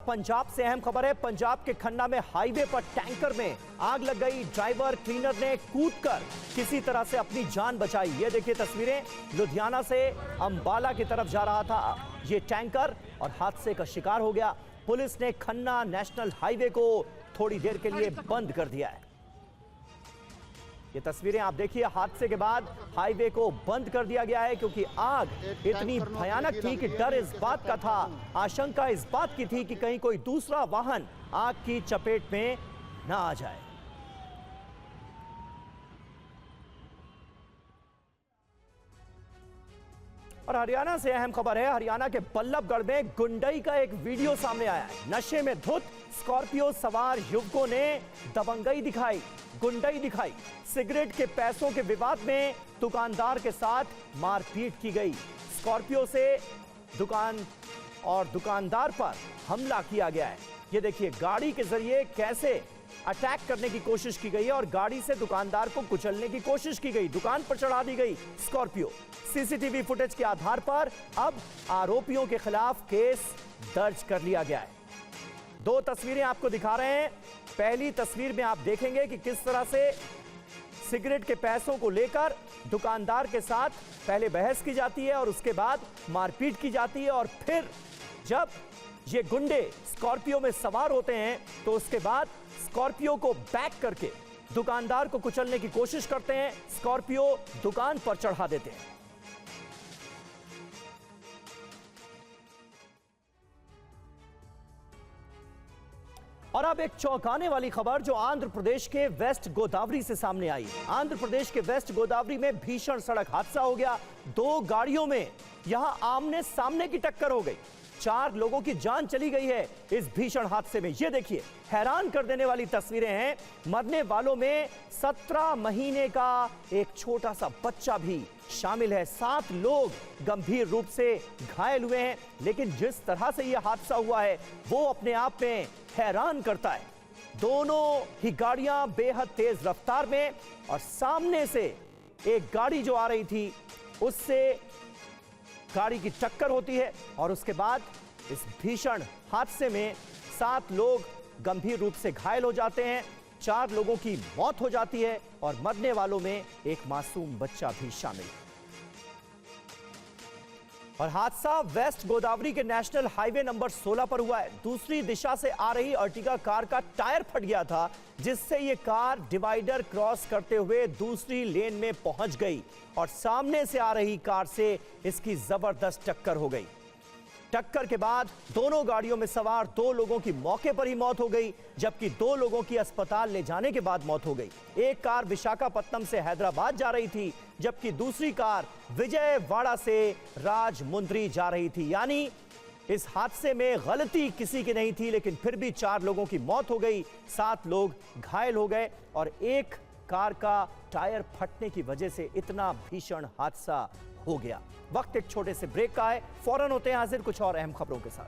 पंजाब से अहम खबर है। पंजाब के खन्ना में हाईवे पर टैंकर में आग लग गई। ड्राइवर क्लीनर ने कूदकर किसी तरह से अपनी जान बचाई। ये देखिए तस्वीरें, लुधियाना से अंबाला की तरफ जा रहा था ये टैंकर और हादसे का शिकार हो गया। पुलिस ने खन्ना नेशनल हाईवे को थोड़ी देर के लिए बंद कर दिया है। ये तस्वीरें आप देखिए, हादसे के बाद हाईवे को बंद कर दिया गया है क्योंकि आग इतनी भयानक थी कि डर इस बात का था, आशंका इस बात की थी कि कहीं कोई दूसरा वाहन आग की चपेट में ना आ जाए। और हरियाणा से अहम खबर है। हरियाणा के बल्लभगढ़ में गुंडई का एक वीडियो सामने आया है। नशे में धुत स्कॉर्पियो सवार युवकों ने दबंगई दिखाई, गुंडई दिखाई। सिगरेट के पैसों के विवाद में दुकानदार के साथ मारपीट की गई। स्कॉर्पियो से दुकानदार पर हमला किया गया है। ये देखिए, गाड़ी के जरिए कैसे अटैक करने की कोशिश की गई है और गाड़ी से दुकानदार को कुचलने की कोशिश की गई। दुकान पर चढ़ा दी गई स्कॉर्पियो। सीसीटीवी फुटेज के आधार पर अब आरोपियों के खिलाफ केस दर्ज कर लिया गया है। दो तस्वीरें आपको दिखा रहे हैं। पहली तस्वीर में आप देखेंगे कि किस तरह से सिगरेट के पैसों को लेकर दुकानदार के साथ पहले बहस की जाती है और उसके बाद मारपीट की जाती है और फिर जब ये गुंडे स्कॉर्पियो में सवार होते हैं तो उसके बाद स्कॉर्पियो को बैक करके दुकानदार को कुचलने की कोशिश करते हैं। स्कॉर्पियो दुकान पर चढ़ा देते हैं। और अब एक चौंकाने वाली खबर जो आंध्र प्रदेश के वेस्ट गोदावरी से सामने आई। आंध्र प्रदेश के वेस्ट गोदावरी में भीषण सड़क हादसा हो गया। दो गाड़ियों में यहां आमने सामने की टक्कर हो गई। 4 लोगों की जान चली गई है इस भीषण हादसे में। ये देखिए, हैरान कर देने वाली तस्वीरें हैं। मरने वालों में 17 महीने का एक छोटा सा बच्चा भी शामिल है। 7 लोग गंभीर रूप से घायल हुए हैं। लेकिन जिस तरह से यह हादसा हुआ है वो अपने आप में हैरान करता है। दोनों ही गाड़ियां बेहद तेज रफ्तार में और सामने से एक गाड़ी जो आ रही थी उससे गाड़ी की टक्कर होती है और उसके बाद इस भीषण हादसे में 7 लोग गंभीर रूप से घायल हो जाते हैं। 4 लोगों की मौत हो जाती है और मरने वालों में एक मासूम बच्चा भी शामिल है। और हादसा वेस्ट गोदावरी के नेशनल हाईवे नंबर 16 पर हुआ है। दूसरी दिशा से आ रही अर्टिगा कार का टायर फट गया था जिससे यह कार डिवाइडर क्रॉस करते हुए दूसरी लेन में पहुंच गई और सामने से आ रही कार से इसकी जबरदस्त टक्कर हो गई। टक्कर के बाद दोनों गाड़ियों में सवार 2 लोगों की मौके पर ही मौत हो गई जबकि 2 लोगों की अस्पताल ले जाने के बाद मौत हो गई। एक कार विशाखापट्टनम से हैदराबाद जा रही थी जबकि दूसरी कार विजयवाड़ा से राजमुंद्री जा रही थी। यानी इस हादसे में गलती किसी की नहीं थी लेकिन फिर भी 4 लोगों की मौत हो गई, 7 लोग घायल हो गए और एक कार का टायर फटने की वजह से इतना भीषण हादसा हो गया। वक्त एक छोटे से ब्रेक का है, फौरन होते हैं हाजिर कुछ और अहम खबरों के साथ।